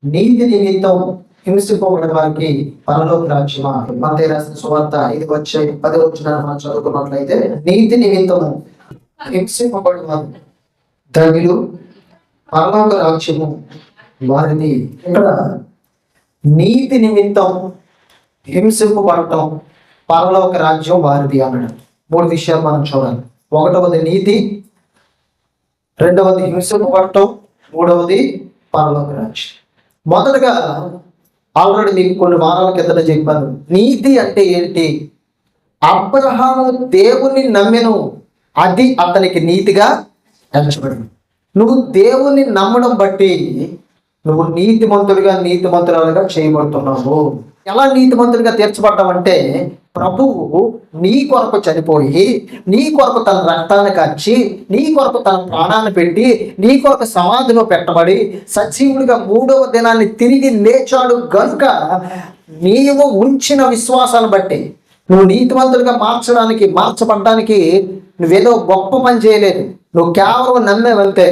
నీతి నిమిత్తం హింసింపబడిన వారికి పరలోక రాజ్యమా. మత్తయి రాసిన సువార్త 5:10 మనం చదువుకున్నట్లయితే, నీతి నిమిత్తము హింసింపబడిన వారు ధన్యులు, పరలోక రాజ్యము వారిది. ఇక్కడ నీతి నిమిత్తం హింసింపబడటం, పరలోక రాజ్యం వారిది అన్నాడు. 3 విషయాలు మనం చూడాలి. 1వది నీతి, 2వది హింసింపబడటం, 3వది పరలోక రాజ్యం. మొదటగా ఆల్రెడీ మీకు కొన్ని వారాల కిందట చెప్పాను. నీతి అంటే ఏంటి? అబ్రహాము దేవుని నమ్మెను, అది అతనికి నీతిగా ఎంచబడింది. నువ్వు దేవుని నమ్మడం బట్టి నువ్వు నీతిమంతురాలుగా చేయబడుతున్నావు. ఎలా నీతిమంతుడిగా తీర్చబడ్డావంటే, ప్రభువు నీ కొరకు చనిపోయి, నీ కొరకు తన రక్తాన్ని కార్చి, నీ కొరకు తన ప్రాణాన్ని పెట్టి, నీ కొరకు సమాధిలో పెట్టబడి సజీవుడిగా 3వ దినాన్ని తిరిగి లేచాడు గనుక నీవు ఉంచిన విశ్వాసాన్ని బట్టి నువ్వు నీతిమంతుడిగా మార్చబడ్డానికి నువ్వేదో గొప్ప పని చేయలేదు. నువ్వు కేవలం నమ్మేవంతే,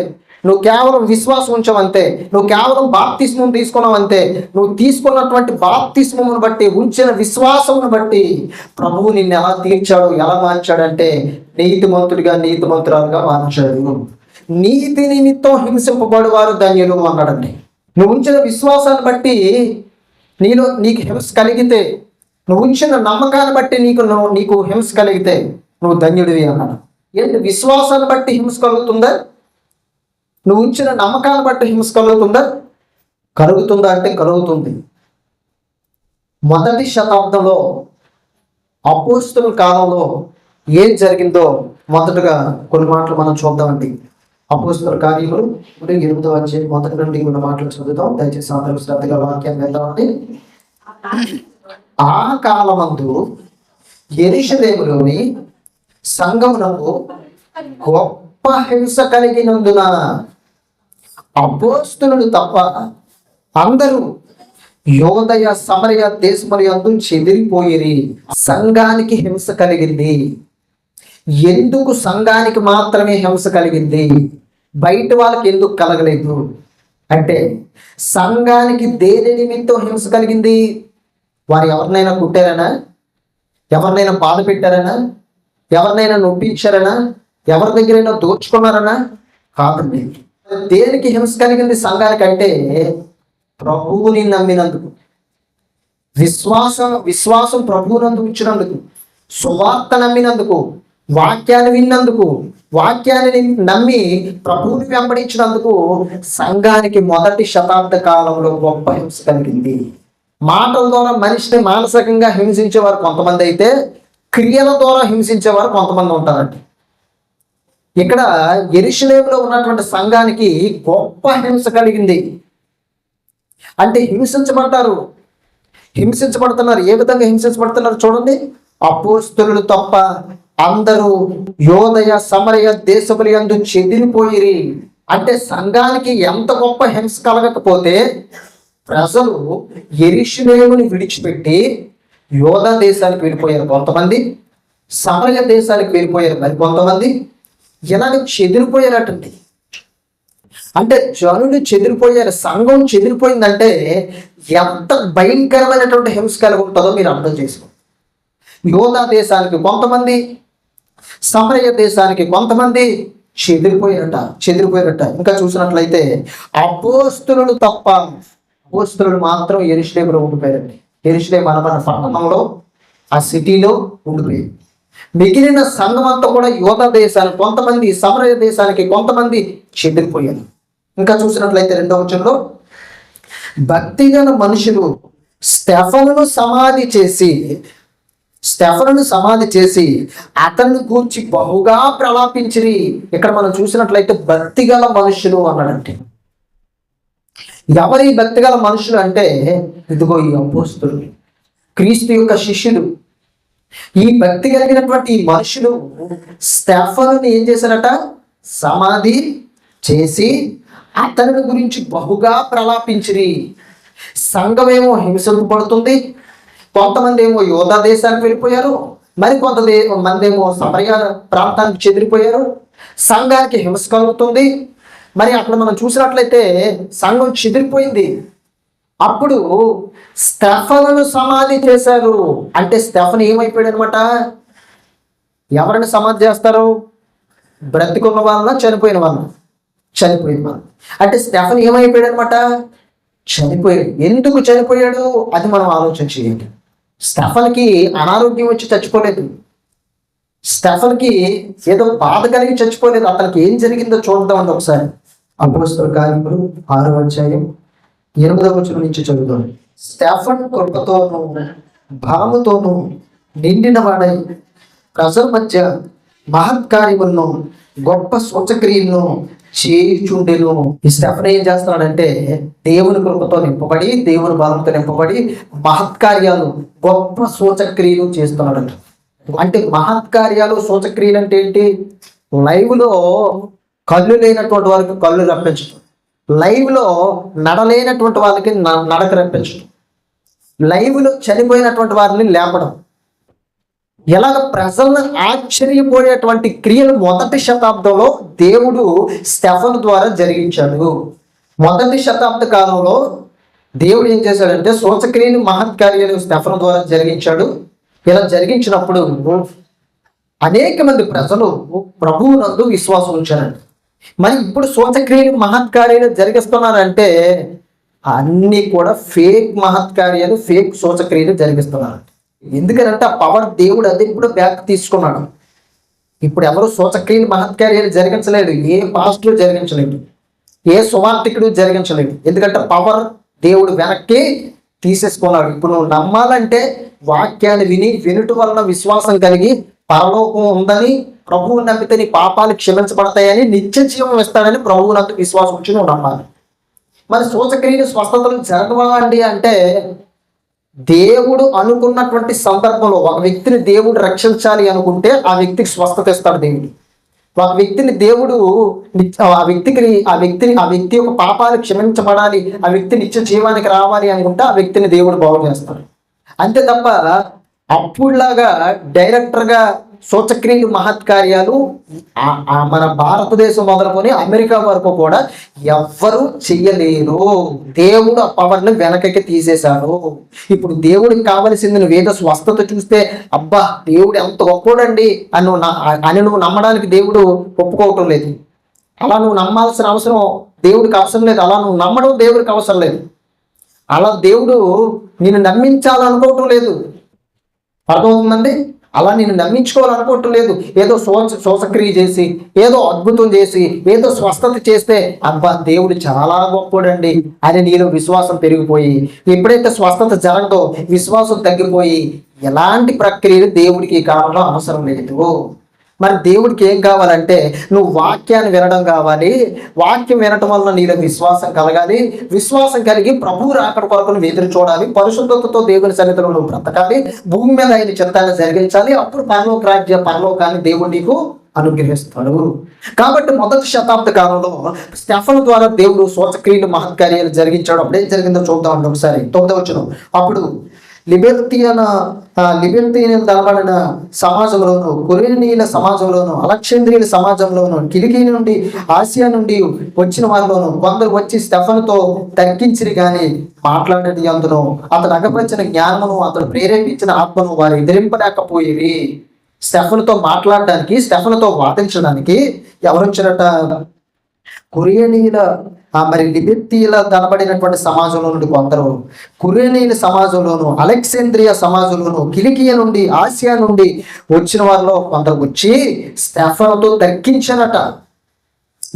నువ్వు కేవలం విశ్వాసం ఉంచవంతే, నువ్వు కేవలం బాప్తిస్మం తీసుకున్నావంతే. నువ్వు తీసుకున్నటువంటి బాప్తిస్మమును బట్టి, ఉంచిన విశ్వాసమును బట్టి ప్రభువు నిన్ను ఎలా తీర్చాడు, ఎలా మార్చాడంటే నీతిమంతురాలుగా మార్చాడు. నీతి నిమిత్తం హింసింపబడి వారు ధన్యులు అన్నాడండి. నువ్వు ఉంచిన విశ్వాసాన్ని బట్టి నీకు హింస కలిగితే, నువ్వు ఉంచిన నమ్మకాన్ని బట్టి నీకు హింస కలిగితే నువ్వు ధన్యుడివి అన్నాడు. ఏంటి? విశ్వాసాన్ని బట్టి హింస కలుగుతుందా? నువ్వు ఉంచిన నమ్మకాన్ని బట్టి హింస కలుగుతుందా అంటే కలుగుతుంది. మొదటి శతాబ్దంలో అపోస్తలుల కాలంలో ఏం జరిగిందో మొదటగా కొన్ని మాటలు మనం చూద్దామండి. అపోస్తలుల కార్యములు 8వ అధ్యాయం మొదటి నుండి కొన్ని మాటలు చదువుతాం. దయచేసి అందరూ శ్రద్ధగా వాక్యాన్ని వెళ్దామండి. ఆ కాలమందు యెరూషలేములోని సంఘమునకు గొప్ప హింస కలిగినందున అపోస్తలులు తప్ప అందరూ యోదయ సమరయ దేశముల యందు చెదిరిపోయిరి. సంఘానికి హింస కలిగింది. ఎందుకు సంఘానికి మాత్రమే హింస కలిగింది? బయట వాళ్ళకి ఎందుకు కలగలేదు అంటే, సంఘానికి దేని నిమిత్తం హింస కలిగింది? వారు ఎవరినైనా కుట్టారనా? ఎవరినైనా బాధ పెట్టారనా? ఎవరినైనా నొప్పించారనా? ఎవరి దగ్గరైనా దోచుకున్నారనా? కాదండి. దేనికి హింస కలిగింది సంఘానికి అంటే, ప్రభువుని నమ్మినందుకు, విశ్వాసం ప్రభువునందు ఉంచినందుకు, సువార్త నమ్మినందుకు, వాక్యాన్ని విన్నందుకు, వాక్యాన్ని నమ్మి ప్రభువుని వెంబడించినందుకు సంఘానికి మొదటి శతాబ్ద కాలంలో గొప్ప హింస కలిగింది. మాటల ద్వారా మనిషిని మానసికంగా హింసించేవారు కొంతమంది అయితే, క్రియల ద్వారా హింసించేవారు కొంతమంది ఉంటారండి. ఇక్కడ యెరూషలేములో ఉన్నటువంటి సంఘానికి గొప్ప హింస కలిగింది. అంటే హింసించబడుతున్నారు. ఏ విధంగా హింసించబడుతున్నారు చూడండి. అపోస్తలులు తప్ప అందరూ యోదయ సమరయ దేశముల యందు చెదిరిపోయిరి. అంటే సంఘానికి ఎంత గొప్ప హింస కలగకపోతే ప్రజలు యెరూషలేముని విడిచిపెట్టి యోదా దేశానికి వెళ్ళిపోయారు కొంతమంది, సమరయ దేశానికి వెళ్ళిపోయారు మరి కొంతమంది. ఇలాగ చెదిరిపోయారటండి. అంటే జనులు చెదిరిపోయారు, సంఘం చెదిరిపోయిందంటే ఎంత భయంకరమైనటువంటి హింస కలిగి ఉంటుందో మీరు అర్థం చేసుకోండి. యోదా దేశానికి కొంతమంది, సమరయ దేశానికి కొంతమంది చెదిరిపోయారట. ఇంకా చూసినట్లయితే అపోస్తలులు తప్ప, అపోస్తలులు మాత్రం యెరూషలేములో ఉండిపోయారండి. యెరూషలేము అనబడిన పట్టణంలో, ఆ సిటీలో ఉండిపోయారు. మిగిలిన సంఘం అంతా కూడా యోదా దేశానికి కొంతమంది, సమరయ దేశానికి కొంతమంది చెదిరిపోయారు. ఇంకా చూసినట్లయితే 2వ వచనంలో, భక్తిగల మనుషులు స్టెఫనును సమాధి చేసి అతన్ని గూర్చి బహుగా ప్రలాపించిరి. ఇక్కడ మనం చూసినట్లయితే భక్తిగల మనుషులు అన్నాడంటే, ఎవరి భక్తిగల మనుషులు అంటే, ఇదిగో ఈ అపోస్తలులు, క్రీస్తు యొక్క శిష్యులు. ఈ భక్తి కలిగినటువంటి ఈ మనుషులు స్టెఫనుని ఏం చేశారట? సమాధి చేసి అతని గురించి బహుగా ప్రలాపించిరి. సంఘమేమో హింసింపబడుతుంది, కొంతమంది ఏమో యోధా దేశానికి వెళ్ళిపోయారు, మరి కొంతమంది ఏమో సమరయ ప్రాంతానికి చెదిరిపోయారు. సంఘానికి హింస కలుగుతుంది. మరి అక్కడ మనం చూసినట్లయితే సంఘం చెదిరిపోయింది. అప్పుడు స్టెఫనును సమాధి చేశారు. అంటే స్టెఫన్ ఏమైపోయాడు అనమాట? ఎవరిని సమాధి చేస్తారు? బ్రతికున్న వాళ్ళ, చనిపోయిన వాళ్ళ? చనిపోయిన వాళ్ళు. అంటే స్టెఫన్ ఏమైపోయాడు అనమాట? చనిపోయాడు. ఎందుకు చనిపోయాడు అది మనం ఆలోచన చేయండి. స్టెఫన్కి అనారోగ్యం వచ్చి చచ్చిపోలేదు. స్టెఫన్కి ఏదో బాధ కలిగి చచ్చిపోలేదు. అతనికి ఏం జరిగిందో చూద్దామండి ఒకసారి. అపోస్తలుల కార్యములు 6వ అధ్యాయం 8వ వచనం నుంచి చదువుతాం. స్టెఫన్ కృపతోనూ బలముతోనూ నిండిన వాడై ప్రజల మధ్య మహత్కార్యములను గొప్ప సూచక్రియలను చేయుచుండెను. ఈ స్టెఫన్ ఏం చేస్తున్నాడంటే దేవుని కృపతో నింపబడి, దేవుని బలంతో నింపబడి మహత్కార్యాలు, గొప్ప సూచక్రియలు చేస్తున్నాడంట. అంటే మహత్కార్యాలు, సూచక్రియలు అంటే ఏంటి? లైవ్లో కళ్ళు లేనటువంటి వాళ్ళకి కళ్ళు రప్పించడం, లైవ్లో నడలేనటువంటి వాళ్ళకి నడక రప్పించడం, లైవ్లో చనిపోయినటువంటి వారిని లేపడం, ఇలాగ ప్రజలను ఆశ్చర్యపోయేటువంటి క్రియలు మొదటి శతాబ్దంలో దేవుడు స్టెఫన్ ద్వారా జరిగించాడు. మొదటి శతాబ్ద కాలంలో దేవుడు ఏం చేశాడంటే సూచక్రియలు, మహత్కార్యాలు స్టెఫన్ ద్వారా జరిగించాడు. ఇలా జరిగించినప్పుడు అనేక మంది ప్రజలు ప్రభువునందు విశ్వాసం ఉంచారండి. మరి ఇప్పుడు సూచక్రియలు, మహత్కార్యాలు జరిగిస్తున్నారంటే అన్నీ కూడా ఫేక్ మహత్కార్యాలు, ఫేక్ సూచక్రియలు జరిగిస్తున్నారు. ఎందుకంటే ఆ పవర్ దేవుడు అది కూడా బ్యాక్ తీసుకున్నాడు. ఇప్పుడు ఎవరు సూచక్రియలు, మహత్కార్యాలు జరిగించలేడు. ఏ పాస్టర్ జరిగించలేడు, ఏ సువార్తికుడు జరిగించలేడు. ఎందుకంటే పవర్ దేవుడు వెనక్కి తీసేసుకున్నాడు. ఇప్పుడు నువ్వు నమ్మాలంటే వాక్యాన్ని వినుట వలన విశ్వాసం కలిగి పరలోకం ఉందని, ప్రభువు నమ్మితే నీ పాపాలు క్షమించబడతాయని, నిత్య జీవం ఇస్తాడని ప్రభువునందు విశ్వాసం వచ్చి నువ్వు నమ్మాలి. మరి సూచక్రియలు, స్వస్థతలు జరగవండి అంటే దేవుడు అనుకున్నటువంటి సందర్భంలో ఒక వ్యక్తిని దేవుడు రక్షించాలి అనుకుంటే ఆ వ్యక్తికి స్వస్థత ఇస్తాడు దేవుడు. ఒక వ్యక్తిని దేవుడు ఆ వ్యక్తి యొక్క పాపాలు క్షమించబడాలి, ఆ వ్యక్తి నిత్య జీవానికి రావాలి అనుకుంటే ఆ వ్యక్తిని దేవుడు బాగు చేస్తాడు. అంతే తప్ప అప్పుడులాగా డైరెక్టర్గా సూచక్రియలు, మహత్కార్యాలు మన భారతదేశం మొదలుకొని అమెరికా వరకు కూడా ఎవ్వరూ చెయ్యలేరు. దేవుడు ఆ పవర్ని వెనకకి తీసేశాడు. ఇప్పుడు దేవుడికి కావలసింది నువ్వేదో స్వస్థత చూస్తే అబ్బా దేవుడు ఎంత గొప్పోడండి అని నువ్వు నమ్మడానికి దేవుడు ఒప్పుకోవటం లేదు. అలా నువ్వు నమ్మాల్సిన అవసరం దేవుడికి అవసరం లేదు. అలా నువ్వు నమ్మడం దేవుడికి అవసరం లేదు. అలా దేవుడు నిన్ను నమ్మించాలనుకోవటం లేదు. అర్థమవుతుందండి? అలా నేను నమ్మించుకోవాలనుకోవటం లేదు. ఏదో శోచక్రియ చేసి, ఏదో అద్భుతం చేసి, ఏదో స్వస్థత చేస్తే అబ్బా దేవుడు చాలా గొప్పోడండి అని నీలో విశ్వాసం పెరిగిపోయి, ఎప్పుడైతే స్వస్థత జరగదో విశ్వాసం తగ్గిపోయి, ఎలాంటి ప్రక్రియలు దేవుడికి కావాలో అవసరం లేదు. మరి దేవుడికి ఏం కావాలంటే నువ్వు వాక్యాన్ని వినడం కావాలి. వాక్యం వినటం వల్ల నీలో విశ్వాసం కలగాలి. విశ్వాసం కలిగి ప్రభువు రాకడ కొరకు నువ్వు ఎదురు చూడాలి. పరిశుద్ధతతో దేవుని సన్నిధిలో నువ్వు బ్రతకాలి. భూమి మీద ఆయన చిత్తాన్ని జరిగించాలి. అప్పుడు పరలోకాన్ని దేవుడు నీకు అనుగ్రహిస్తాడు. కాబట్టి మొదటి శతాబ్ద కాలంలో స్టెఫన్ ద్వారా దేవుడు సూచక్రియలు, మహత్కార్యాలు జరిగించాడు. అప్పుడు ఏం జరిగిందో చూద్దామండి ఒకసారి. 9వ వచనం. అప్పుడు లిబెర్తీయులు అనబడిన సమాజంలోను, కురేనీయుల సమాజంలోను, అలెగ్జాంద్రియుల సమాజంలోను, కిలికీ నుండి, ఆసియా నుండి వచ్చిన వారిలోను కొందరు వచ్చి స్టెఫనుతో తర్కించిరి గాని మాట్లాడేది అందును అతడు అగపరిచిన జ్ఞానమును, అతడు ప్రేరేపించిన ఆత్మను వారు ఎదిరింపలేకపోయేవి. స్టెఫనుతో మాట్లాడడానికి, స్టెఫనుతో వాదించడానికి ఎవరు వచ్చారట? కురేనీయుల మరి లిబెర్తీయుల కనబడినటువంటి సమాజంలో నుండి కొందరు, కురేనీయుల సమాజంలోను, అలెగ్జాంద్రియా సమాజంలోను, కిలికియా నుండి, ఆసియా నుండి వచ్చిన వారిలో కొందరు వచ్చి స్టెఫనుతో తర్కించారట.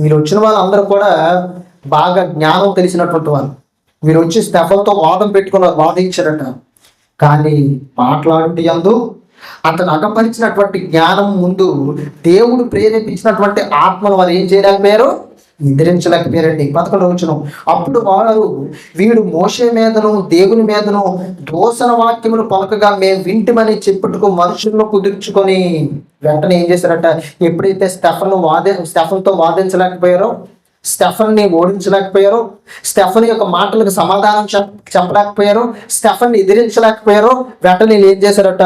వీళ్ళు వచ్చిన వాళ్ళందరూ కూడా బాగా జ్ఞానం తెలిసినటువంటి వాళ్ళు. వీరు వచ్చి స్టెఫనుతో వాదించారట. కానీ మాట్లాడుతూ యందు అతను అగపరిచినటువంటి జ్ఞానం ముందు దేవుడు ప్రేరేపించినటువంటి ఆత్మను వారు ఏం చేయలేకపోయారు? నిద్రించలేకపోయారండి. 11వ వచనం. అప్పుడు వారు వీడు మోషే మీదను దేవుని మీదను దూషణ వాక్యములు పలకగా మేము వింటిమని చెప్పుటకు మనుషులను కుదుర్చుకొని వెంటనే ఏం చేశారట? ఎప్పుడైతే స్టెఫన్తో వాదించలేకపోయారో, స్టెఫన్ని ఓడించలేకపోయారో, స్టెఫన్ యొక్క మాటలకు సమాధానం చెప్పలేకపోయారో, స్టెఫన్ని ఎదిరించలేకపోయారో, వెంటనే ఏం చేశారట?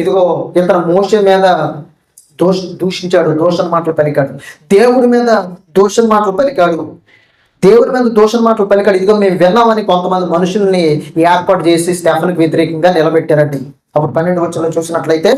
ఇదిగో ఇతను మోషే మీద దూషించాడు, దూషణ మాటలు పలికాడు, దేవుడి మీద దూషణ మాటలు పలికాడు, దేవుని మీద దోషం మాటలు పలికాడు. ఇదిగో మేము విన్నామని కొంతమంది మనుషుల్ని ఏర్పాటు చేసి స్టెఫెన్కి వ్యతిరేకంగా నిలబెట్టారండి. అప్పుడు 12 వచనంలో చూసినట్లయితే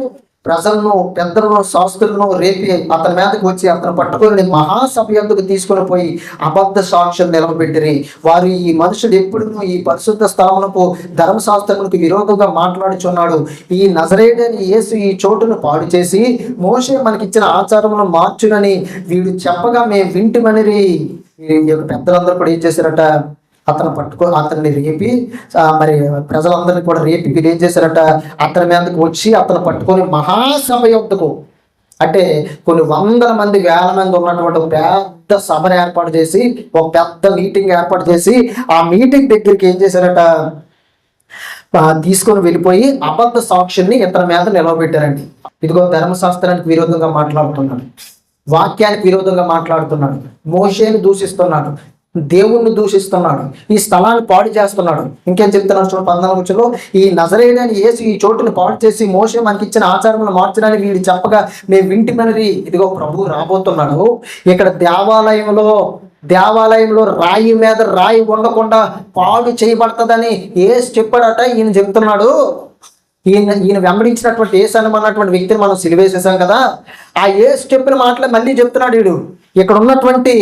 ప్రజలను, పెద్దలను, శాస్త్రులను రేపి అతని మీదకి వచ్చి అతను పట్టుకొని మహాసభ యొద్దకు తీసుకొని పోయి అబద్ధ సాక్ష్యం నిలబెట్టిరి. వారు ఈ మనుషుడు ఎప్పుడు ఈ పరిశుద్ధ స్థలములకు, ధర్మశాస్త్రములకు విరోధంగా మాట్లాడుచున్నాడు. ఈ నజరేయుడైన యేసు ఈ చోటును పాడు చేసి మోషే మనకిచ్చిన ఆచారములను మార్చునని వీడు చెప్పగా మేము వింటిమనిరి. పెద్దలందరూ కూడా ఏం చేశారట, అతన్ని రేపి, మరి ప్రజలందరినీ కూడా రేపి వీరు ఏం చేశారట, అతని మీదకి వచ్చి అతను పట్టుకొని మహాసభ యొద్దకు, అంటే కొన్ని వందల మంది, వేల మంది ఉన్నటువంటి ఒక పెద్ద సభను ఏర్పాటు చేసి, ఒక పెద్ద మీటింగ్ ఏర్పాటు చేసి, ఆ మీటింగ్ దగ్గరికి ఏం చేశారట, తీసుకొని వెళ్ళిపోయి అబద్ధ సాక్షుల్ని ఇతని మీద నిలవబెట్టారండి. ఇదిగో ధర్మశాస్త్రానికి విరోధంగా మాట్లాడుతున్నాడు, వాక్యానికి విరోధంగా మాట్లాడుతున్నాడు, మోషేని దూషిస్తున్నాడు, దేవుణ్ణి దూషిస్తున్నాడు, ఈ స్థలాన్ని పాడు చేస్తున్నాడు. ఇంకేం చెప్తున్నాడు చూడండి 14 ఈ నజరేయుడైన యేసు ఈ చోటుని పాడు చేసి మోషే మనకి ఇచ్చిన ఆచారములను మార్చడానికి వీడు చెప్పగా మేము వింటిమనిరి. ఇదిగో ప్రభు రాబోతున్నాడు. ఇక్కడ దేవాలయంలో రాయి మీద రాయి ఉండకుండా పాడు చేయబడుతుందని యేసు చెప్పాడట. ఈయన చెప్తున్నాడు. ఈయన వెంబడించినటువంటి యేసు అనమన్నటువంటి వ్యక్తిని మనం సిలువేసేసాం కదా, ఆ యేసు చెప్పిన మాటలే మళ్ళీ చెప్తున్నాడు వీడు. ఇక్కడ ఉన్నటువంటి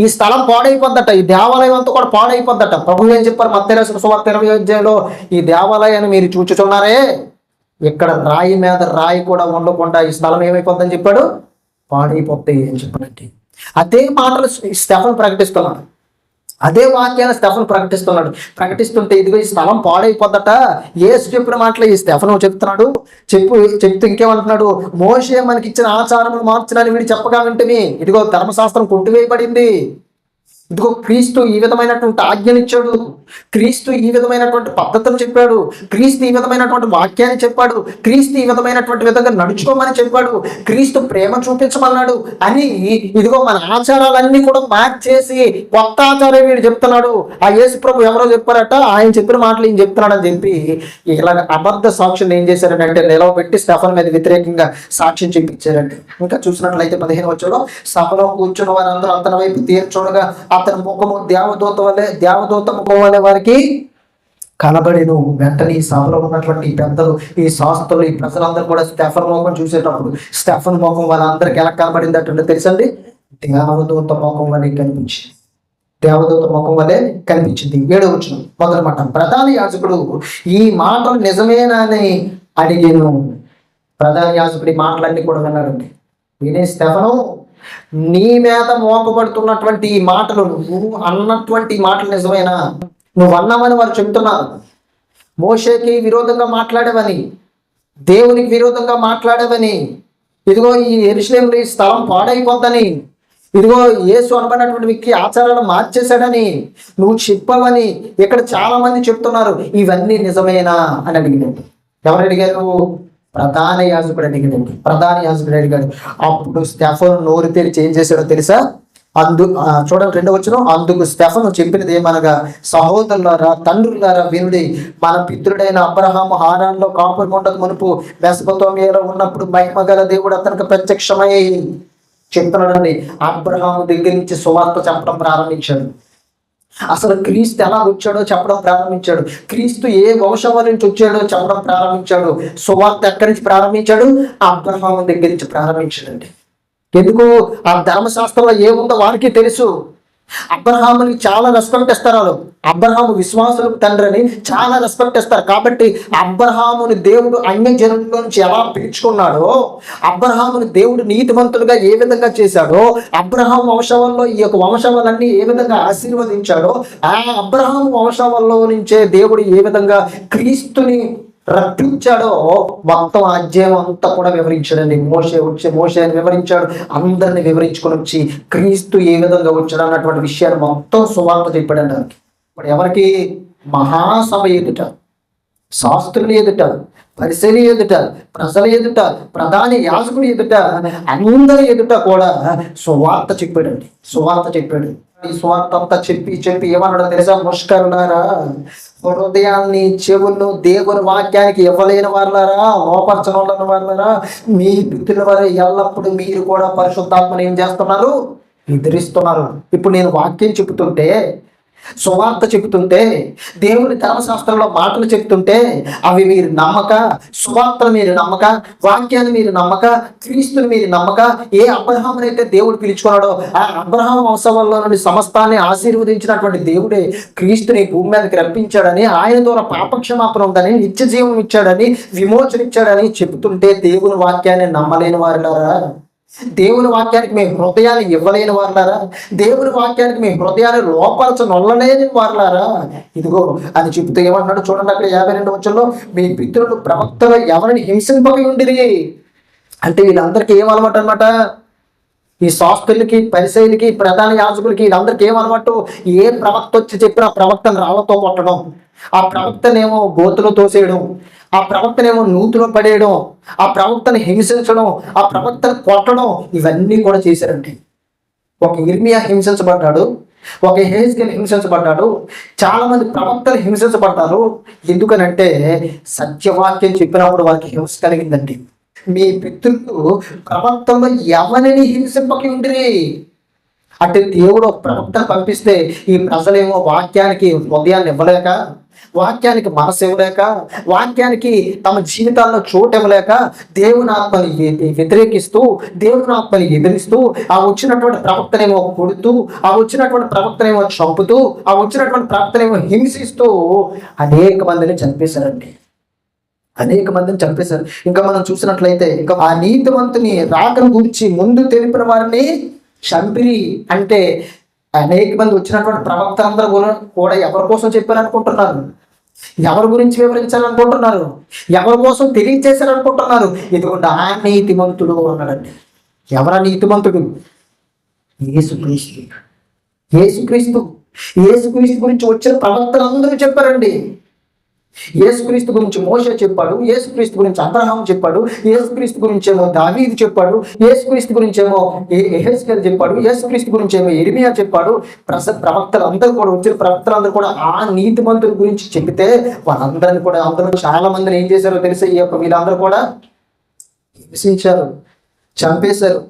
ఈ స్థలం పాడైపోద్దట, ఈ దేవాలయం అంతా కూడా పాడైపోద్దట. ప్రభు ఏం చెప్పారు మత్తయి రాసిన సువార్త 20వ అధ్యాయంలో, ఈ దేవాలయాన్ని మీరు చూచుచున్నారే, ఇక్కడ రాయి మీద రాయి కూడా ఉండకుండా ఈ స్థలం ఏమైపోద్దని చెప్పాడు, పాడైపోతాయి అని చెప్పాడంటే. అదే మాటలు స్టెఫెన్ ప్రకటిస్తున్నాడు, అదే వాక్యాన్ని స్టెఫెన్ ప్రకటిస్తుంటే ఇదిగో ఈ స్థలం పాడైపోద్దట. యేసు చెప్పిన మాటలే ఈ స్టెఫెన్ చెప్తున్నాడు. చెప్తూ ఇంకేమంటున్నాడు, మోషే మనకి ఇచ్చిన ఆచారములు మార్చడానికి వీడు చెప్పగా వింటమి. ఇదిగో ధర్మశాస్త్రం కొట్టివేయబడింది. ఇదిగో క్రీస్తు ఈ విధమైనటువంటి ఆజ్ఞనిచ్చాడు, క్రీస్తు ఈ విధమైనటువంటి పద్ధతులు చెప్పాడు, క్రీస్తు ఈ విధమైనటువంటి వాక్యాన్ని చెప్పాడు, క్రీస్తు ఈ విధంగా నడుచుకోమని చెప్పాడు, క్రీస్తు ప్రేమ చూపించమన్నాడు అని ఇదిగో మన ఆచారాలన్నీ కూడా మార్చేసి కొత్త ఆచారం వీడు చెప్తున్నాడు. ఆ యేసు ప్రభు ఎవరో చెప్పారట, ఆయన చెప్పిన మాటలు ఈయన చెప్తున్నాడు అని చెప్పి ఇలాగ అబద్ధ సాక్షులు ఏం చేశారంటే నిలవబెట్టి స్టెఫెన్ మీద వ్యతిరేకంగా సాక్ష్యం చెప్పించారండి. ఇంకా చూసినట్లయితే 15వ వచనంలో సభలో కూర్చున్న వారందరూ అతని వైపు చూడగా అతని ముఖము దేవదూత ముఖం వలె వారికి కనబడేను. వెంటనే ఈ సభలో ఉన్నటువంటి పెద్దలు, ఈ శాస్త్రులు, ఈ ప్రజలందరూ కూడా స్టెఫెన్ ముఖం చూసేటప్పుడు స్టెఫెన్ ముఖం వాళ్ళందరికీ ఎలా కనబడింది అంటే తెలుసండి, దేవదూత ముఖం వలె కనిపించింది. దేవదూత ముఖం వలె కనిపించింది. 7వ వచనం మొదటి మాట, ప్రధాన యాజకుడు ఈ మాటలు నిజమేనా అని అడిగాను. ప్రధాన యాజకుడు ఈ మాటలన్నీ కూడా విన్నాడండి. వినే స్టెఫెను, నీ మీద మోపబడుతున్నటువంటి ఈ మాటలు, నువ్వు అన్నటువంటి మాటలు నిజమేనా? నువ్వు అన్నామని వారు చెప్తున్నారు. మోషేకి విరోధంగా మాట్లాడేవని, దేవునికి విరోధంగా మాట్లాడేవని, ఇదిగో ఈ యెరూషలేములో ఈ స్థలం పాడైపోద్దని, ఇదిగో యేసు అనబడినటువంటి వ్యక్తి ఆచారాలు మార్చేశాడని నువ్వు చెప్పవని ఇక్కడ చాలా మంది చెప్తున్నారు. ఇవన్నీ నిజమేనా అని అడిగినాడు. ఎవరు అడిగారు? ప్రధాన యాజకుడు అడిగాడు. అప్పుడు స్టెఫెను నోరు తెరిచి ఏం చేశాడో తెలుసా? చూడండి 2వ వచనం, అందుకు స్టెఫెను చెప్పినది ఏమనగా, సహోదరులారా, తండ్రులారా, వినుడి. మన పితృడైన అబ్రహాము హారాన్లో కాపురముండక మునుపు మెసొపొతామియాలో ఉన్నప్పుడు మహిమగల దేవుడు అతనికి ప్రత్యక్షమై చెప్తున్నాడండి. అబ్రహాము దగ్గర నుంచి సువార్త చెప్పడం ప్రారంభించాడు. అసలు క్రీస్తు ఎలా వచ్చాడో చెప్పడం ప్రారంభించాడు. క్రీస్తు ఏ వంశం నుంచి వచ్చాడో చెప్పడం ప్రారంభించాడు. సువార్త ఎక్కడి నుంచి ప్రారంభించాడు? అబ్రహాము దగ్గర నుంచి ప్రారంభించాడండి. ఎందుకు? ఆ ధర్మశాస్త్రంలో ఏముందో వారికి తెలుసు. అబ్రహాముని చాలా రెస్పెక్ట్ ఇస్తారు వాళ్ళు. అబ్రహాము విశ్వాసులకు తండ్రి అని చాలా రెస్పెక్ట్ ఇస్తారు. కాబట్టి అబ్రహాముని దేవుడు అన్య జనుల నుంచి ఎలా పిలుచుకున్నాడో, అబ్రహాముని దేవుడు నీతిమంతులుగా ఏ విధంగా చేశాడో, అబ్రహాము వంశంలో ఈ యొక్క వంశవాలన్నీ ఏ విధంగా ఆశీర్వదించాడో, ఆ అబ్రహాము వంశంలో నుంచే దేవుడు ఏ విధంగా క్రీస్తుని రప్పించాడో మొత్తం అధ్యాయం అంతా కూడా వివరించాడండి. మోషేని వివరించాడు, అందరిని వివరించుకొని వచ్చి క్రీస్తు ఏ విధంగా వచ్చాడు అన్నటువంటి విషయాన్ని మొత్తం సువార్త చెప్పాడండి. ఇప్పుడు ఎవరికి? మహాసభ ఎదుట, శాస్త్రులు ఎదుట, పరిశీలి ఎదుట, ప్రజల ఎదుట, ప్రధాన యాజకుడి ఎదుట, అందరి ఎదుట కూడా సువార్త చెప్పాడు. ఈ సువార్త అంతా చెప్పి ఏమన్నాడో తెలుసా? ముష్కరులారా, హృదయాన్ని, చెవులను దేవుని వాక్యానికి ఇవ్వలేని వారులారా, లోపరచని వారులారా, మీ పితృల వారు ఎల్లప్పుడూ మీరు కూడా పరిశుద్ధాత్మను ఏం చేస్తున్నారు? ఎదిరిస్తున్నారు. ఇప్పుడు నేను వాక్యం చెబుతుంటే, సువార్త చెబుతుంటే, దేవుని ధర్మశాస్త్రంలో మాటలు చెబుతుంటే అవి మీరు నమ్మక, సువార్తను మీరు నమ్మక, వాక్యాన్ని మీరు నమ్మక, క్రీస్తుని మీరు నమ్మక, ఏ అబ్రహామునైతే దేవుడు పిలుచుకున్నాడో ఆ అబ్రహాం వంశంలో నుండి సమస్తాన్ని ఆశీర్వదించినటువంటి దేవుడే క్రీస్తుని భూమి మీదకి రప్పించాడని, ఆయన ద్వారా పాపక్షమాపణ ఉందని, నిత్య జీవం ఇచ్చాడని, విమోచన ఇచ్చాడని చెబుతుంటే దేవుని వాక్యాన్ని నమ్మలేని వారులారా, దేవుని వాక్యానికి మీ హృదయాన్ని ఇవ్వలేని వారులారా, దేవుని వాక్యానికి మీ హృదయాన్ని లోపరచనొల్లలేని వారులారా, ఇదిగో అని చెబుతూ ఏమన్నాడు చూడండి అక్కడ 52వ వచనంలో, మీ పితరులు ప్రవక్తలు ఎవరిని హింసింపక ఉండిరి. అంటే వీళ్ళందరికీ ఏం అలవాటు అనమాట? ఈ శాస్త్రులకి, పరిసయ్యులకి, ప్రధాన యాజకులకి వీళ్ళందరికీ ఏం అలవాటు? ఏ ప్రవక్త వచ్చి చెప్పిన ఆ ప్రవక్తను రాళ్లతో కొట్టడం, ఆ ప్రవక్తనేమో గోతులో తోసేయడం, ఆ ప్రవక్తనేమో నూతులో పడేయడం, ఆ ప్రవక్తను హింసించడం, ఆ ప్రవక్తను కొట్టడం, ఇవన్నీ కూడా చేశారండి. ఒక ఇర్మియా హింసించబడ్డాడు, ఒక యెహెజ్కేలు హింసించబడ్డాడు, చాలా మంది ప్రవక్తలు హింసించబడ్డారు. ఎందుకనంటే సత్యవాక్యం చెప్పినప్పుడు వారికి హింస కలిగిందండి. మీ పితృలు ప్రవక్తల్లో ఎవరిని హింసింపకి ఉండిరి. అంటే దేవుడు ఒక ప్రవక్తను పంపిస్తే ఈ ప్రజలేమో వాక్యానికి హృదయాన్ని ఇవ్వలేక, వాక్యానికి మనసు ఇవ్వలేక, వాక్యానికి తమ జీవితాల్లో చోటు ఇవ్వలేక దేవుని ఆత్మని వ్యతిరేకిస్తూ, దేవుని ఆత్మని ఎదిరిస్తూ, ఆ వచ్చినటువంటి ప్రవక్తనేమో కొడుతూ, ఆ వచ్చినటువంటి ప్రవక్తనేమో చంపుతూ, ఆ వచ్చినటువంటి ప్రవక్తనేమో హింసిస్తూ అనేక మందిని చంపేశారండి. అనేక మందిని చంపేశారు. ఇంకా మనం చూసినట్లయితే ఇంకా ఆ నీతిమంతుని రాకను గురించి ముందు తెలిపిన వారిని చంపిరి. అంటే అనేక మంది వచ్చినటువంటి ప్రవక్తలందరూ కూడా ఎవరి కోసం చెప్పారనుకుంటున్నారు? ఎవరి గురించి వివరించాలనుకుంటున్నారు? ఎవరి కోసం తెలియజేశారనుకుంటున్నారు? ఇదిగోండి ఆ నీతిమంతుడు అన్నాడండి. ఎవరా నీతిమంతుడు? యేసుక్రీస్తు. యేసుక్రీస్తు. యేసుక్రీస్తు గురించి వచ్చిన ప్రవక్తలందరూ చెప్పారండి. యేసుక్రీస్తు గురించి మోషే చెప్పాడు, యేసుక్రీస్తు గురించి అబ్రహాం చెప్పాడు, యేసుక్రీస్తు గురించి ఏమో దావీదు చెప్పాడు, యేసుక్రీస్తు గురించి ఏమో యెహెజ్కేలు చెప్పాడు, యేసుక్రీస్తు గురించి ఏమో ఇర్మియా చెప్పాడు. ప్రవక్తలు అందరూ కూడా వచ్చిన ప్రవక్తలందరూ కూడా ఆ నీతిమంతుల గురించి చెబితే వాళ్ళందరినీ కూడా, అందరూ చాలా మందిని ఏం చేశారో తెలిసే, ఈ యొక్క వీళ్ళందరూ కూడా హింసించారు, చంపేశారు.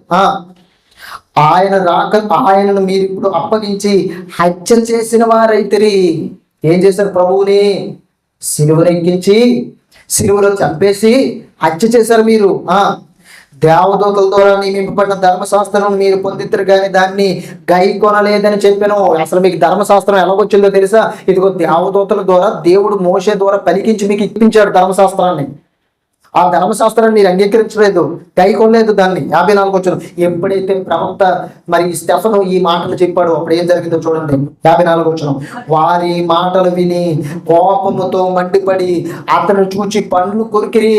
ఆయన రాక ఆయనను మీరు ఇప్పుడు అప్పగించి హత్య చేసిన వారైతే ఏం చేశారు? ప్రభువుని సిలువనెక్కించి సిలువలో చంపేసి హత్య చేశారు. మీరు దేవదూతల ద్వారా నియమింపబడిన ధర్మశాస్త్రం మీరు పొందిద్దరు కానీ దాన్ని గై కొనలేదని చెప్పాను. అసలు మీకు ధర్మశాస్త్రం ఎలాగొచ్చిందో తెలుసా? ఇదిగో దేవదూతల ద్వారా దేవుడు మోషే ద్వారా పలికించి మీకు ఇప్పించాడు ధర్మశాస్త్రాన్ని. ఆ ధర్మశాస్త్రాన్ని మీరు అంగీకరించలేదు, గై కొనలేదు దాన్ని. 54వ వచనం, ఎప్పుడైతే ప్రవక్త మరి స్టెఫను ఈ మాటలు చెప్పాడు అప్పుడు ఏం జరిగిందో చూడండి. 54వ వచనం, వారి మాటలు విని కోపముతో మండిపడి అతను చూచి పండ్లు కొరికిరి.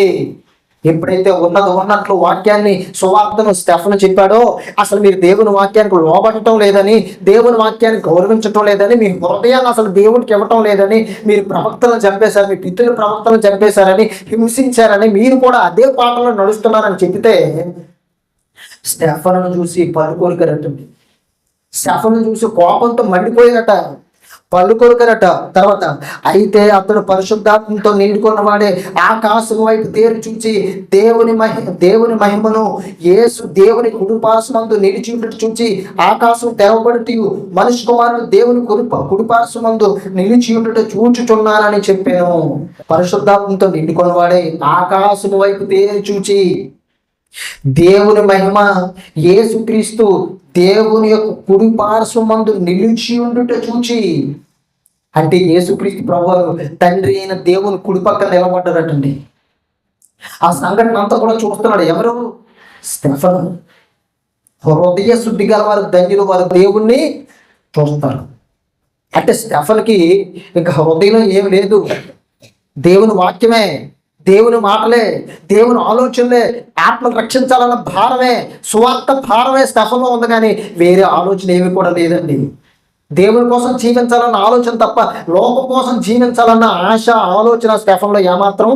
ఎప్పుడైతే ఉన్నట్లు వాక్యాన్ని, సువార్తను స్టెఫను చెప్పాడో, అసలు మీరు దేవుని వాక్యానికి లోబడటం లేదని, దేవుని వాక్యాన్ని గౌరవించటం లేదని, మీ హృదయాన్ని అసలు దేవుడికి ఇవ్వటం లేదని, మీరు ప్రవక్తలను చంపేశారు, మీ పితృల ప్రవక్తలను చంపేశారని, హింసించారని, మీరు కూడా అదే పాటలో నడుస్తున్నారని చెప్తే స్టెఫను చూసి పళ్ళు కొరికారటండి. స్టెఫను చూసి కోపంతో మండిపోయారట, పళ్ళు కొరికారట. తర్వాత అయితే అతడు పరిశుద్ధాత్మతో నిండుకున్నవాడే ఆకాశం వైపు తేరు చూచి దేవుని మహిమను యేసు దేవుని కుడిపార్శ్వమందు నిలిచి ఉండటం చూచి ఆకాశం తెరవబడి మనుష్య కుమారుడు దేవుని కుడిపార్శ్వమందు నిలిచి ఉండటం చూచుచున్నానని చెప్పాను. పరిశుద్ధాత్మతో నిండుకున్నవాడే ఆకాశం వైపు తేరు చూచి దేవుని మహిమ యేసుక్రీస్తు దేవుని యొక్క కుడి పార్శ్వమందు నిలిచి ఉండుట చూచి, అంటే యేసుక్రీస్తు ప్రభువు తండ్రి అయిన దేవుని కుడి పక్కన నిలబడ్డారటండి. ఆ సంఘటన అంతా కూడా చూస్తున్నాడు ఎవరు? స్టెఫను. హృదయ శుద్ధి గల వారు ధన్యులు, వారు దేవుణ్ణి చూస్తారు. అంటే స్టెఫన్కి ఇంకా హృదయంలో ఏమి లేదు, దేవుని వాక్యమే, దేవుని మాటలే, దేవుని ఆలోచనలే, ఆత్మను రక్షించాలన్న భారమే, సువార్త భారమే స్టెఫన్లో ఉంది. కానీ వేరే ఆలోచన ఏమి కూడా లేదండి. దేవుని కోసం జీవించాలన్న ఆలోచన తప్ప లోకం కోసం జీవించాలన్న ఆశ, ఆలోచన స్టెఫన్లో ఏమాత్రం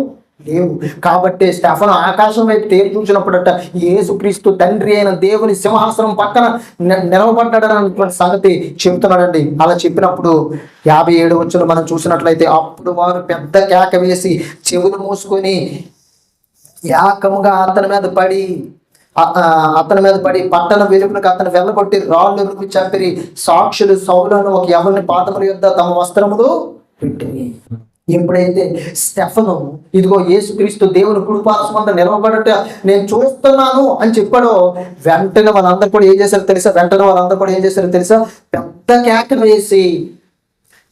లేవు. కాబట్టి స్టెఫను ఆకాశం వైపు తేరు చూసినప్పుడట యేసుక్రీస్తు తండ్రి అయిన దేవుని సింహాసనం పక్కన నిలవబడ్డాడన్నటువంటి సంగతి చెబుతున్నాడండి. అలా చెప్పినప్పుడు 57వ వచనం మనం చూసినట్లయితే, అప్పుడు వారు పెద్ద కేక వేసి చెవులు మూసుకొని ఏకముగా అతని మీద పడి అతని మీద పడి పట్టణ వెలుపులకు అతను వెళ్ళగొట్టి రాళ్ళు రువి చంపిరి. సాక్షులు సౌలను ఒక ఎవరిని పాదముల యొద్ద తమ వస్త్రములు పెట్టిరి. ఎప్పుడైతే స్టెఫను ఇదిగో యేసుక్రీస్తు దేవుని కుడిపార్శ్వమంతా నిలవబడట నేను చూస్తున్నాను అని చెప్పాడో, వెంటనే వాళ్ళందరూ కూడా ఏం చేశారో తెలుసా? పెద్ద కేక వేసి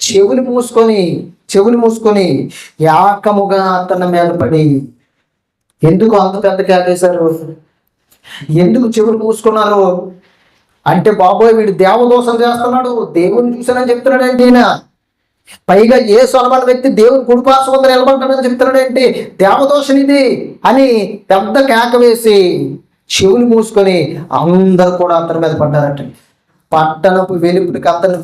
చెవులు మూసుకొని ఏకముగా అతని మీద పడి. ఎందుకు అంత పెద్ద కేక వేశారు? ఎందుకు చెవులు మూసుకున్నారు అంటే, బాబోయ్ వీడు దేవదోషం చేస్తున్నాడు, దేవుని చూశానని చెప్తున్నాడేంటి ఈయన. పైగా యేసు అనబడిన వ్యక్తి దేవుని కుడిపార్శ్వం నిలబడ్డాడని చెప్తున్నాడేంటి, దేవదోషం ఇది అని పెద్ద కేక వేసి చెవులు మూసుకొని అందరూ కూడా అతని మీద పడ్డారట. పట్టణపు వెలుపులకి అతన్ని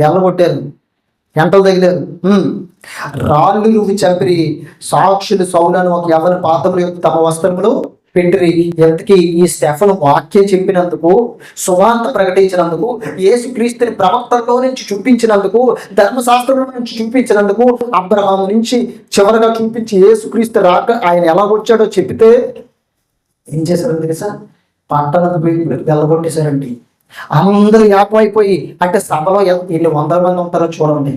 వెళ్ళగొట్టారు, ఎంటలు తగిలారు. రాళ్ళు రువి చంపిరి. సాక్షులు సౌలను ఒక ఎవరి పాత్రలు తమ వస్త్రములు పెట్టిరి. ఎంతకీ ఈ స్టెఫను వాక్యం చెప్పినందుకు, సువార్త ప్రకటించినందుకు, యేసుక్రీస్తుని ప్రవక్తల్లో నుంచి చూపించినందుకు, ధర్మశాస్త్రంలో నుంచి చూపించినందుకు, అబ్రహాము నుంచి చివరిగా చూపించి యేసుక్రీస్తు రాక ఆయన ఎలా వచ్చాడో చెప్తే ఏం చేశారో తెలుసా? పట్టణపు వెళ్ళగొట్టేశారండి. అందరూ ఏకమైపోయి, అంటే సభలో ఎన్ని వందల మంది ఉంటారో చూడండి.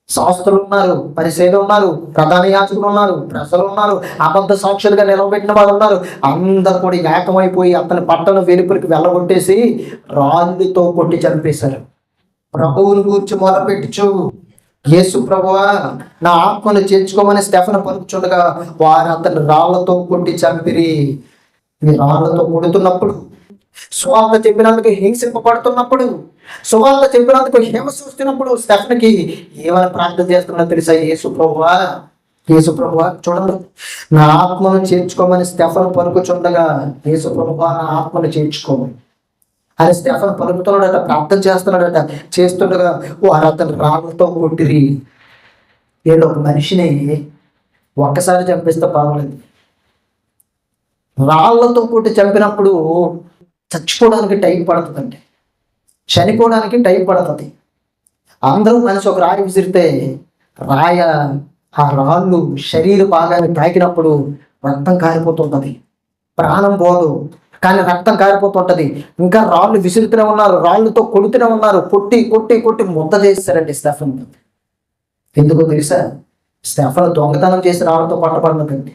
శాస్త్రులు ఉన్నారు, పరిసయ్యులు ఉన్నారు, ప్రధాన యాజకులు ఉన్నారు, ప్రజలు ఉన్నారు, అబద్ధ సాక్షులుగా నిలబెట్టిన వాళ్ళు ఉన్నారు. అందరు కూడా ఏకమైపోయి అతని పట్టణ వెలుపులకి వెళ్ళగొట్టేసి రాళ్ళతో కొట్టి చంపేశారు. ప్రభువుని గురించి మొదలుపెట్టుచు, యేసు ప్రభువా నా ఆత్మను చేర్చుకోమని స్టెఫను పలుకుచుండగా వారు అతను రాళ్లతో కొట్టి చంపిరి. ఈ రాళ్లతో కొడుతున్నప్పుడు, సువార్త చెప్పినందుకు హింసింపబడుతున్నప్పుడు, సువార్త చెప్పినందుకు హింస వస్తున్నప్పుడు స్టెఫన్కి ఏమైనా ప్రార్థన చేస్తున్నా తెలుసా? యేసు ప్రభువా చూడండి, నా ఆత్మను చేర్చుకోమని స్టెఫన్ పలుకుచుండగా, యేసు ప్రభువా నా ఆత్మను చేర్చుకోమని అని స్టెఫన్ పలుకుతున్నాడట, ప్రార్థన చేస్తుండగా వారు అతను రాళ్ళతో కొట్టిరి. ఏదో ఒక మనిషిని ఒక్కసారి చంపిస్తే పర్వాలేదు, రాళ్లతో కొట్టి చంపినప్పుడు చచ్చిపోవడానికి టైం పడుతుందండి, చనిపోవడానికి టైం పడుతుంది. అందరూ మనిషి ఒక రాయి విసిరితే ఆ రాళ్ళు శరీర భాగాన్ని తాకినప్పుడు రక్తం కారిపోతుంటది, ప్రాణం పోదు కానీ రక్తం కారిపోతుంటది. ఇంకా రాళ్ళు విసురుతూనే ఉన్నారు, రాళ్ళతో కొడుతూనే ఉన్నారు, కొట్టి ముద్ద చేస్తారండి స్టెఫన్. ఎందుకో తెలుసా? స్టెఫన్ దొంగతనం చేసి రాళ్ళతో పట్టబడినదండి,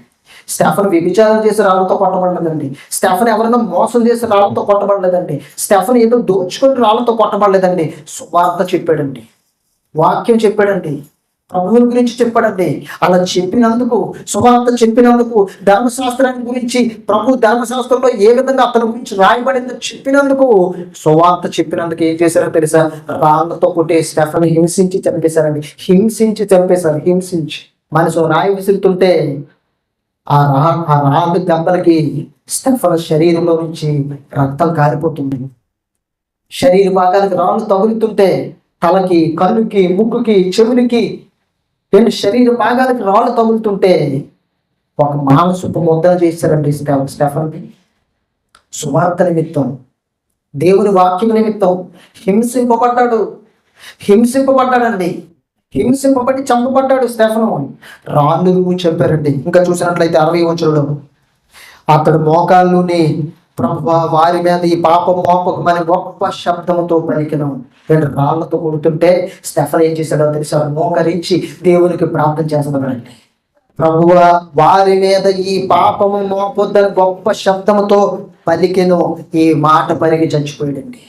స్టెఫన్ వ్యభిచారం చేసి రాళ్ళతో కొట్టబడలేదండి, స్టెఫన్ ఎవరైనా మోసం చేసి రాళ్ళతో కొట్టబడలేదండి, స్టెఫన్ ఏదో దోచుకొని రాళ్ళతో కొట్టబడలేదండి. సువార్త చెప్పాడండి, వాక్యం చెప్పాడండి, ప్రభువుని గురించి చెప్పాడండి. అలా చెప్పినందుకు, సువార్త చెప్పినందుకు, ధర్మశాస్త్రాన్ని గురించి, ప్రభు ధర్మశాస్త్రంలో ఏ విధంగా అతని గురించి రాయబడిందో చెప్పినందుకు, సువార్త చెప్పినందుకు ఏం చేశారో తెలుసా? రాళ్ళతో కొట్టి స్టెఫన్ హింసించి చంపేశారండి. హింసించి మనిషి రాయి విసురుతుంటే ఆ రాళ్ళు దెబ్బలకి స్టెఫన్ శరీరంలో నుంచి రక్తం కారిపోతుంది. శరీర భాగానికి రాళ్ళు తగులుతుంటే తలకి, కన్నుకి, ముక్కుకి, చెవులకి, శరీర భాగానికి రాళ్ళు తగులుతుంటే ఒక మానసుపు ముద్ర చేశారండి స్టెఫన్కి. సువార్త నిమిత్తం, దేవుని వాక్యం నిమిత్తం హింసింపబడ్డాడండి, హింసింపబడి చంపబడ్డాడు స్టెఫను. రాళ్ళు చెప్పారండి. ఇంకా చూసినట్లయితే 60వ వచనంలో అతడు మోకాళ్ళుని, ప్రభువా వారి మీద ఈ పాపం మోపకమని గొప్ప శబ్దంతో పలికెను. రాళ్లతో కొడుతుంటే స్టెఫన్ ఏం చేశాడో తెలుసా? మోకరించి దేవునికి ప్రార్థన చేస్తున్నాడండి. ప్రభువా వారి మీద ఈ పాపము మోపొద్దని గొప్ప శబ్దంతో పలికెను. ఈ మాట పలికి చచ్చిపోయాడండి.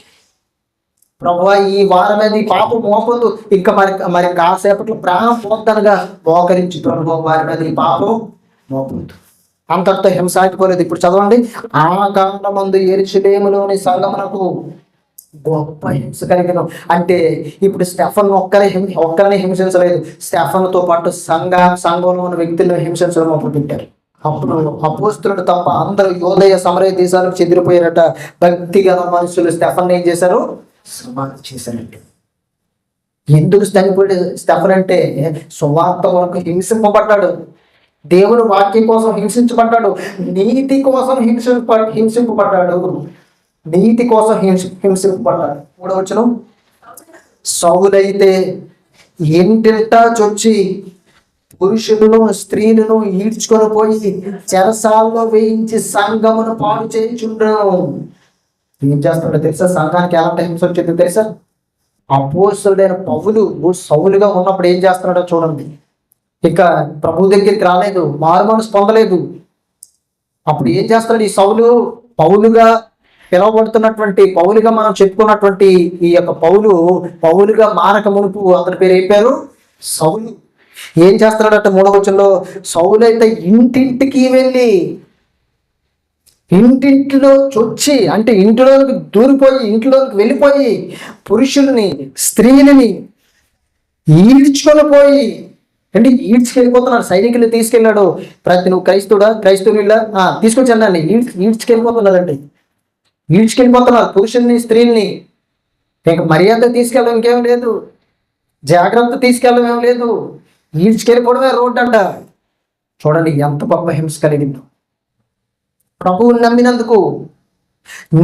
ప్రభువా ఈ వారి మీద ఈ పాపం మోపొద్దు, ఇంకా మరి కాసేపట్లో ప్రాణం పోద్దనగా మోకరించి, ప్రభువా వారి మీద ఈ పాపం మోపొద్దు. అంతటితో హింస ఆగిపోలేదు. ఇప్పుడు చదవండి, ఆ కాలమందు యెరూషలేములోని సంఘమునకు గొప్ప హింస కలిగిన. అంటే ఇప్పుడు స్టెఫన్ ఒక్కరిని హింసించలేదు, స్టెఫన్తో పాటు సంఘంలో ఉన్న వ్యక్తులను హింసించడం మొదలుపెట్టారు. అప్పుడు అపోస్తలుడు తప్ప అందరూ యోదయ సమరయ దేశాలకు చెదిరిపోయారట. భక్తిగల మనుషులు స్టెఫన్ ఏం చేశారు? సమాధి చేశారండి. ఎందుకు చనిపోయాడు స్టెఫన్ అంటే సువార్త వరకు హింసింపబడ్డాడు, దేవుని వాక్యం కోసం హింసించబడ్డాడు, నీతి కోసం హింసింపబడ్డాడు. 3వ వచనం, సౌలైతే ఇంటింటా చొచ్చి పురుషులను స్త్రీలను ఈడ్చుకొని పోయి చెరసాల్లో వేయించి సంఘమును పాడు చేయించుండను. ఏం చేస్తున్నాడో తెలుసా? సంఘానికి ఎలాంటి హింస వచ్చిందో తెలుసా? అపోస్తలుడైన పౌలు సౌలుగా ఉన్నప్పుడు ఏం చేస్తున్నాడో చూడండి. ఇక ప్రభు దగ్గరికి రాలేదు, మారు మనసు పొందలేదు. అప్పుడు ఏం చేస్తున్నాడు ఈ సౌలు? పౌలుగా పిలువబడుతున్నటువంటి, పౌలుగా మనం చెప్పుకున్నటువంటి ఈ యొక్క పౌలుగా మారక మునుపు అతని పేరు ఏం పేరు? సౌలు. ఏం చేస్తున్నాడట 3వ వచనంలో? సౌలు అయితే ఇంటింటికి వెళ్ళి, ఇంటింటిలో చొచ్చి, అంటే ఇంటిలోకి దూరిపోయి, ఇంట్లోకి వెళ్ళిపోయి పురుషుల్ని స్త్రీలని ఈడ్చుకొని పోయి, అంటే ఈడ్చుకెళ్ళిపోతున్నాడు. సైనికులు తీసుకెళ్ళాడు. నువ్వు క్రైస్తవులా తీసుకొచ్చాను అండి. ఈడ్చుకెళ్ళిపోతున్నాడండి. ఈడ్చుకెళ్ళిపోతున్నారు పురుషుల్ని స్త్రీల్ని. ఇంకా మర్యాద తీసుకెళ్ళడం ఇంకేం లేదు, జాగ్రత్త తీసుకెళ్ళడం ఏం లేదు, ఈడ్చుకెళ్ళిపోవడమే రోడ్డు అంట. చూడండి ఎంత గొప్ప హింస కలిగిందో. ప్రభువుని నమ్మినందుకు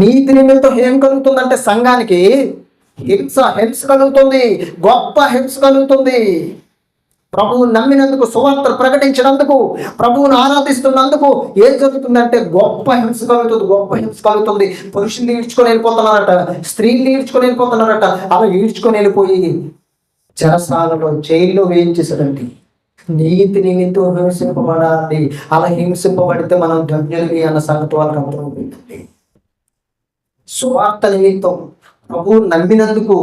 నీతి నిమిత్తం ఏం కలుగుతుందంటే సంఘానికి హింస కలుగుతుంది, గొప్ప హింస కలుగుతుంది. ప్రభువుని నమ్మినందుకు, సువార్త ప్రకటించినందుకు, ప్రభువుని ఆరాధిస్తున్నందుకు ఏం జరుగుతుందంటే గొప్ప హింస కలుగుతుంది. పురుషుల్ని ఈడ్చుకొని వెళ్ళిపోతున్నారట, స్త్రీల్ని ఈడ్చుకొని వెళ్ళిపోతున్నారట. అలా ఈడ్చుకొని వెళ్ళిపోయి చెరసాలలో, జైల్లో వేయించేసారండి. నీతి నిమిత్తం హింసింపబడాలి. అలా హింసింపబడితే మనం ధన్యులవి అన్న సంగతి వాళ్ళకి అర్థమైపోయిందండి. సువార్త నిమిత్తం ప్రభువు నమ్మినందుకు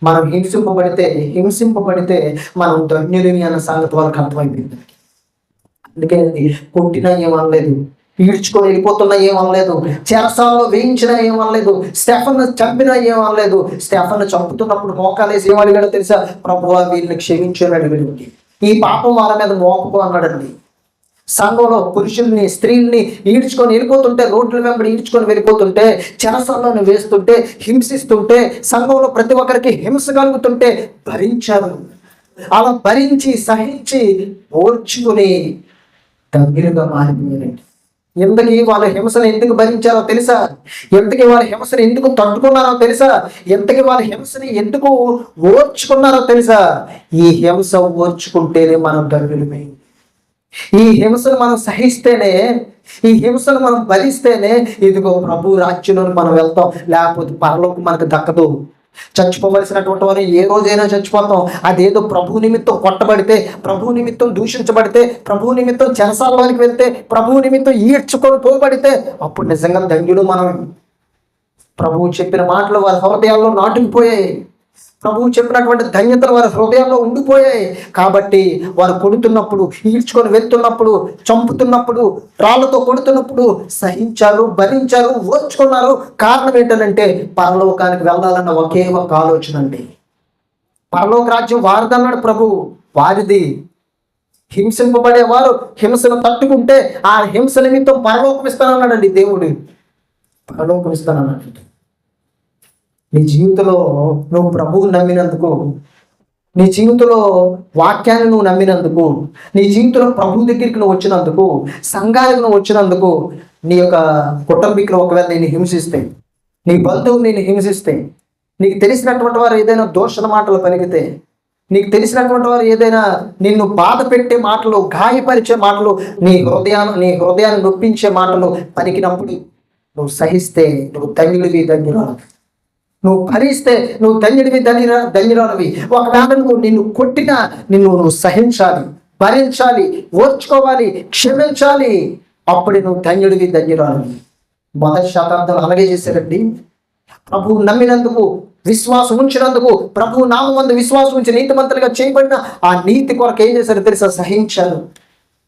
మనం హింసింపబడితే మనం ధన్యులవి అన్న సంగతి వాళ్ళకి అర్థమైపోయింది. అందుకే కొట్టినా ఏమనలేదు, ఈడ్చుకొని వెళ్ళిపోతున్నా ఏమనలేదు, చెరసాల్లో వేయించినా ఏమనలేదు, స్టెఫన్ను చంపినా ఏమనలేదు. స్టెఫన్ను చంపుతున్నప్పుడు మోకాలేసి ఏమడిగాడో తెలుసా? ప్రభువా వీళ్ళని క్షమించని అడిగాడు. ఈ పాపం వాళ్ళ మీద మోపకు అన్నాడండి. సంఘంలో పురుషుల్ని స్త్రీల్ని ఈడ్చుకొని వెళ్ళిపోతుంటే, రోడ్ల వెంబడి ఈడ్చుకొని వెళ్ళిపోతుంటే, చెరసాలను వేస్తుంటే, హింసిస్తుంటే, సంఘంలో ప్రతి ఒక్కరికి హింస కలుగుతుంటే భరించారు. అలా భరించి సహించి ఓర్చుకుని దగ్గరగా మారిపోయారండి. ఎందుకు వాళ్ళ హింసను ఎందుకు భరించారో తెలుసా? ఎంతకి వాళ్ళ హింసను ఎందుకు తట్టుకున్నారో తెలుసా? ఎంతకి వాళ్ళ హింసని ఎందుకు ఓర్చుకున్నారో తెలుసా? ఈ హింస ఓర్చుకుంటేనే మనం ధన్యులమే. ఈ హింసను మనం సహిస్తేనే, ఈ హింసను మనం భరిస్తేనే ఇదిగో ప్రభు రాజ్యంలో మనం వెళ్తాం. లేకపోతే పరలోకం మనకు దక్కదు. చచ్చిపోవలసినటువంటి వారు ఏ రోజైనా చచ్చిపోతాం. అదేదో ప్రభు నిమిత్తం కొట్టబడితే, ప్రభు నిమిత్తం దూషించబడితే, ప్రభు నిమిత్తం చెరసాలలోనికి వెళ్తే, ప్రభు నిమిత్తం ఈడ్చుకొని పోబడితే అప్పుడు నిజంగా ధన్యుడు మనం. ప్రభువు చెప్పిన మాటలు వారి హృదయాల్లో నాటుకుపోయాయి. ప్రభువు చెప్పినటువంటి ధన్యతలు వారి హృదయాల్లో ఉండిపోయాయి. కాబట్టి వారు కొడుతున్నప్పుడు, ఈడ్చుకొని వెళ్తున్నప్పుడు, చంపుతున్నప్పుడు, రాళ్లతో కొడుతున్నప్పుడు సహించారు, భరించారు, ఓర్చుకున్నారు. కారణం ఏంటంటే పరలోకానికి వెళ్ళాలన్న ఒకే ఒక ఆలోచన అండి. పరలోక రాజ్యం వారిదన్నాడు ప్రభు, వారిది. హింసింపబడేవారు హింసను తట్టుకుంటే ఆ హింస నిమిత్తం పరలోకం ఇస్తానన్నాడండి దేవుడు. పరలోకం ఇస్తానన్నాడు. నీ జీవితంలో నువ్వు ప్రభువుని నమ్మినందుకు, నీ జీవితంలో వాక్యాన్ని నువ్వు నమ్మినందుకు, నీ జీవితంలో ప్రభు దగ్గరికి నువ్వు వచ్చినందుకు, సంఘానికి నువ్వు వచ్చినందుకు, నీ యొక్క కుటుంబీకులు ఒకవేళ నేను హింసిస్తే, నీ బంధువులు నేను హింసిస్తే, నీకు తెలిసినటువంటి వారు ఏదైనా దోషణ మాటలు పలికితే, నీకు తెలిసినటువంటి వారు ఏదైనా నిన్ను బాధ పెట్టే మాటలు, గాయపరిచే మాటలు, నీ హృదయాన్ని నొప్పించే మాటలు పలికినప్పుడు నువ్వు సహిస్తే నువ్వు ధన్యురాలు. నువ్వు భరిస్తే నువ్వు ధన్యురాలవి. ఒకవేళ నిన్ను కొట్టినా నువ్వు సహించాలి, భరించాలి, ఓర్చుకోవాలి, క్షమించాలి. అప్పుడే నువ్వు ధన్యురాలవి. మొదటి శతాబ్దం అలాగే చేశారండి. ప్రభువు నమ్మినందుకు, విశ్వాసం ఉంచినందుకు, ప్రభు నామమందు విశ్వాసం ఉంచి నీతిమంతులుగా చేయబడిన ఆ నీతి కొరకు ఏం చేశారు తెలుసా? సహించారు,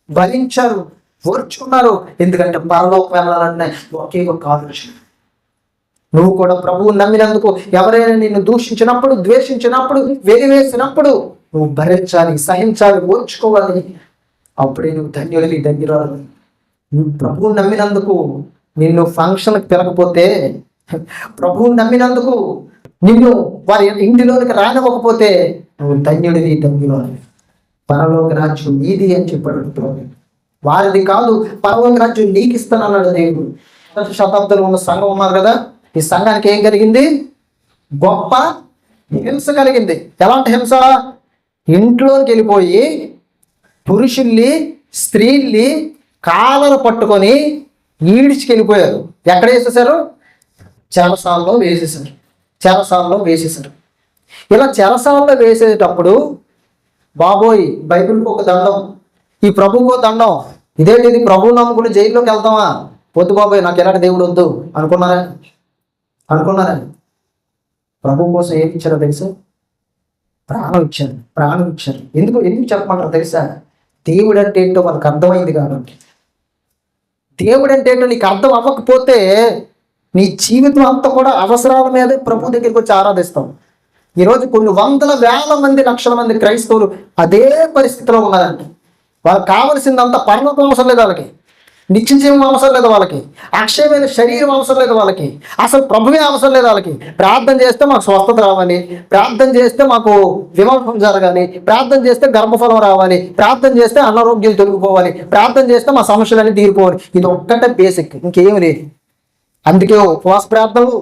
భరించారు, ఓర్చుకున్నారు. ఎందుకంటే పరలోకం వెళ్ళాలన్న ఒకే ఒక ఆలోచన. నువ్వు కూడా ప్రభువు నమ్మినందుకు ఎవరైనా నిన్ను దూషించినప్పుడు, ద్వేషించినప్పుడు, వెలివేసినప్పుడు నువ్వు భరించాలి, సహించాలి, ఓర్చుకోవాలి. అప్పుడే నువ్వు ధన్యురాలు. నువ్వు ప్రభువు నమ్మినందుకు నిన్ను ఫంక్షన్కి పిలకపోతే, ప్రభువు నమ్మినందుకు నిన్ను వారి ఇంటిలోనికి రానివ్వకపోతే నువ్వు ధన్యురాలు. పరలోక రాజ్యం నీది అని చెప్పాడు. వారిది కాదు, పరలోక రాజ్యం నీకు ఇస్తానన్నాడు దేవుడు. శతాబ్దంలో ఉన్న సంఘం ఉన్నారు కదా, ఈ సంఘానికి ఏం కలిగింది? గొప్ప హింస కలిగింది. ఎలాంటి హింస? ఇంట్లోకి వెళ్ళిపోయి పురుషుల్ని స్త్రీల్ని కాలరు పట్టుకొని ఈడ్చుకెళ్ళిపోయారు. ఎక్కడ వేసేసారు? చెరసాలలో వేసేసారు. చెరసాలలో వేసేసారు. ఇలా చెరసాలలో వేసేటప్పుడు బాబోయ్ బైబిల్కి ఒక దండం, ఈ ప్రభువుకు ఒక దండం, ఇదేంటిది ప్రభువు నమ్ముకుని జైల్లోకి వెళ్తామా? వద్దు బాబోయ్, నాకు ఎలాంటి దేవుడు వద్దు అనుకున్నారా? ప్రభు కోసం ఏమి ఇచ్చారో తెలుసా? ప్రాణం ఇచ్చారు. ఎందుకు చెప్పమంటారు తెలుసా? దేవుడు అంటే ఏంటో వాళ్ళకి అర్థమైంది కాబట్టి. దేవుడు అంటే ఏంటో నీకు అర్థం అవ్వకపోతే నీ జీవితం అంతా కూడా అవసరాల మీదే ప్రభు దగ్గరికి వచ్చి ఆరాధిస్తాం. ఈరోజు కొన్ని వందల వేల మంది లక్షల మంది క్రైస్తవులు అదే పరిస్థితిలో ఉన్నారండి. వాళ్ళకి కావలసిందంతా పరలోకం అవసరం లేదు, వాళ్ళకి నిత్య జీవం అవసరం లేదు, వాళ్ళకి అక్షయమైన శరీరం అవసరం లేదు, వాళ్ళకి అసలు ప్రభువే అవసరం లేదు. వాళ్ళకి ప్రార్థన చేస్తే మాకు స్వస్థత రావాలి, ప్రార్థన చేస్తే మాకు వివాహం జరగాలి, ప్రార్థన చేస్తే గర్భఫలం రావాలి, ప్రార్థన చేస్తే అనారోగ్యం తొలగిపోవాలి, ప్రార్థన చేస్తే మా సమస్యలన్నీ తీరిపోవాలి. ఇది ఒక్కటే బేసిక్, ఇంకేమి లేదు. అందుకే ఉపవాస ప్రార్థనలు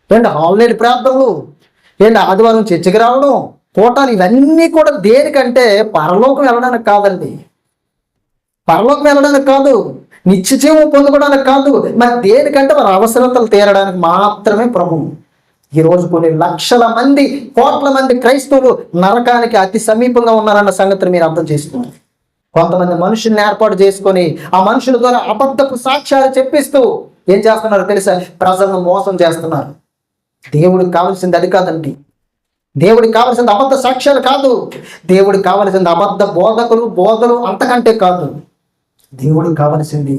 ఏంటి, హాలిడే ప్రార్థనలు ఏంటి, ఆదివారం చర్చకి రావడం, పూటాలు, ఇవన్నీ కూడా దేనికంటే పరలోకం వెళ్ళడానికి కాదండి. పరలోకం వెళ్ళడానికి కాదు, నిత్య జీవం పొందుకోవడానికి కాదు, మరి దేనికంటే వారి అవసరతలు తీరడానికి మాత్రమే ప్రభువు. ఈరోజు కొన్ని లక్షల మంది, కోట్ల మంది క్రైస్తవులు నరకానికి అతి సమీపంగా ఉన్నారన్న సంగతిని మీరు అర్థం చేసుకోండి. కొంతమంది మనుషుల్ని ఏర్పాటు చేసుకొని ఆ మనుషుల ద్వారా అబద్ధపు సాక్ష్యాలు చెప్పిస్తూ ఏం చేస్తున్నారు తెలుసా? ప్రజలను మోసం చేస్తున్నారు. దేవుడికి కావాల్సింది అది కాదండి. దేవుడికి కావాల్సింది అబద్ధ సాక్ష్యాలు కాదు. దేవుడికి కావాల్సింది అబద్ధ బోధలు అంతకంటే కాదు. దేవుడికి కావలసింది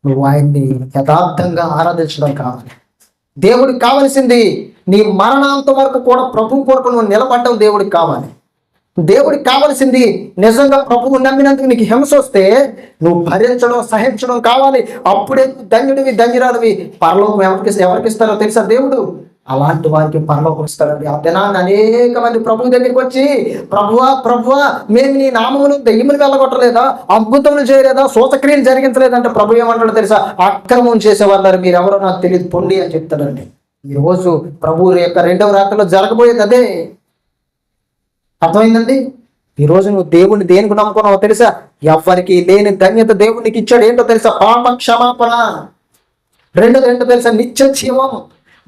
నువ్వు ఆయన్ని యథార్థంగా ఆరాధించడం కావాలి. దేవుడికి కావలసింది నీ మరణాంత వరకు కూడా ప్రభు కొరకు నువ్వు నిలబడడం దేవుడికి కావాలి. దేవుడికి కావలసింది నిజంగా ప్రభువు నమ్మినందుకు నీకు హింస వస్తే నువ్వు భరించడం, సహించడం కావాలి. అప్పుడే ధన్యుడివి, ధన్యురాలివి. పరలోకం ఎవరికి ఇస్తారో తెలుసా? దేవుడు అలాంటి వారికి పరలోకం ఇస్తాడండి. ఆ దినాన్ని అనేక మంది ప్రభు దగ్గరికి వచ్చి, ప్రభువా మేము నీ నామమును దెయ్యములు వెళ్ళగొట్టలేదా, అద్భుతములు చేయలేదా, సూచక్రియలు జరిగించలేదంటే ప్రభు ఏమంటాడో తెలుసా? అక్రమం చేసేవాళ్ళు మీరెవరో నాకు తెలియదు పొండి అని చెప్తాడండి. ఈరోజు ప్రభు యొక్క రెండవ రాత్రిలో జరగబోయేది అదే. అర్థమైందండి? ఈరోజు నువ్వు దేవుడిని దేనికి నమ్ముకున్నావో తెలుసా? ఎవరికి లేని ధన్యత దేవునికి ఇచ్చాడు. ఏంటో తెలుసా? పాప క్షమాపణ. రెండోది ఏంటో తెలుసా? నిత్య జీవం.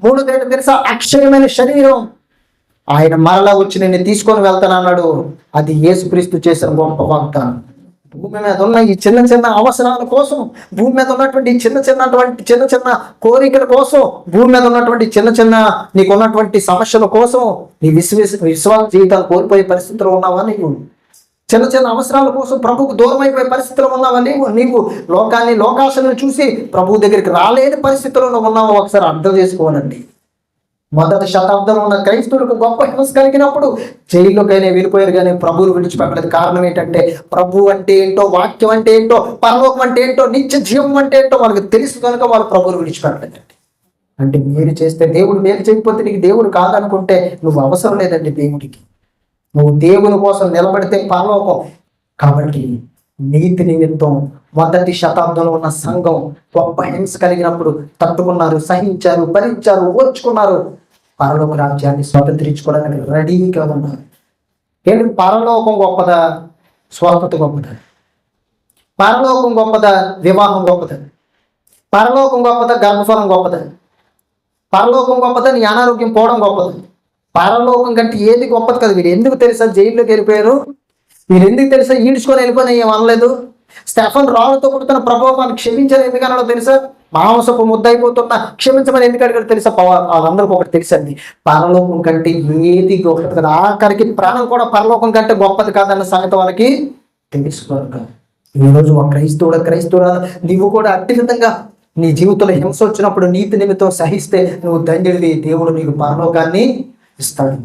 మూడోది ఏంటో తెలుసా? అక్షయమైన శరీరం. ఆయన మరలా వచ్చి నేను తీసుకొని వెళ్తానన్నాడు. అది యేసుక్రీస్తు చేసిన గొప్ప వాగ్దానం. భూమి మీద ఉన్న ఈ చిన్న చిన్న అవసరాల కోసం, భూమి మీద ఉన్నటువంటి చిన్న చిన్న కోరికల కోసం, భూమి మీద ఉన్నటువంటి నీకు ఉన్నటువంటి సమస్యల కోసం నీ విశ్వాస జీవితాలు కోల్పోయే పరిస్థితిలో ఉన్నావా? నీవు చిన్న చిన్న అవసరాల కోసం ప్రభువుకు దూరం అయిపోయే పరిస్థితిలో ఉన్నావా? నీవు లోకాశలను చూసి ప్రభు దగ్గరికి రాలేని పరిస్థితిలో ఉన్నావా? ఒకసారి అర్థం చేసుకోవాలండి. మొదటి శతాబ్దంలో ఉన్న క్రైస్తవులకు గొప్ప హింస కలిగినప్పుడు జైల్లోకైనా వెళ్ళిపోయారు, కానీ ప్రభువును విడిచిపెట్టలేదు. కారణం ఏంటంటే ప్రభు అంటే ఏంటో, వాక్యం అంటే ఏంటో, పరలోకం అంటే ఏంటో, నిత్య జీవం అంటే ఏంటో వాళ్ళకి తెలుసు కనుక వాళ్ళు ప్రభువును విడిచిపెట్టలేదండి. అంటే మీరు చేస్తే దేవుడు మేలు చేయకపోతే నీకు దేవుడు కాదనుకుంటే నువ్వు అవసరం లేదండి దేవుడికి. నువ్వు దేవుని కోసం నిలబడితే పరలోకం. కాబట్టి నీతి నిమిత్తం మొదటి శతాబ్దంలో ఉన్న సంఘం గొప్ప హింస కలిగినప్పుడు తట్టుకున్నారు, సహించారు, భరించారు, ఓర్చుకున్నారు. పరలోక రాజ్యాన్ని స్వతంత్రించుకోవడానికి రెడీగా ఉన్నారు. ఏంటి? పరలోకం గొప్పదా? స్వస్థత గొప్పదా? పరలోకం గొప్పదా? వివాహం గొప్పదా? పరలోకం గొప్పదా? గర్భఫలం గొప్పదా? పరలోకం గొప్పదా? నీ అనారోగ్యం పోవడం గొప్పదా? పరలోకం కంటే ఏది గొప్పది కదా. వీరు ఎందుకు తెలుసా జైల్లోకి వెళ్ళిపోయారు? వీరు ఎందుకు తెలుసా ఈడ్చుకొని వెళ్ళిపోయినా ఏమనలేదు? స్టెఫన్ రాళ్ళతో కొడుతున్న ప్రభావాన్ని క్షమించారు ఎందుకన్నాడో తెలుసా? మాంసపు ముద్ద అయిపోతున్నా క్షమించమని ఎందుకు అడిగాడు తెలుసా? వాళ్ళందరికీ ఒకటి తెలుసండి, పరలోకం కంటే ఏది గొప్పది కదా. ఆఖరికి ప్రాణం కూడా పరలోకం కంటే గొప్పది కాదన్న సంగతి వాళ్ళకి తెలుసుకోరు. ఈరోజు ఒక క్రైస్తవుడా నీవు కూడా అట్టి విధంగా నీ జీవితంలో హింస వచ్చినప్పుడు నీతి నిమిత్తం సహిస్తే నువ్వు ధన్యుడివి. దేవుడు నీకు పరలోకాన్ని ఇస్తాడు.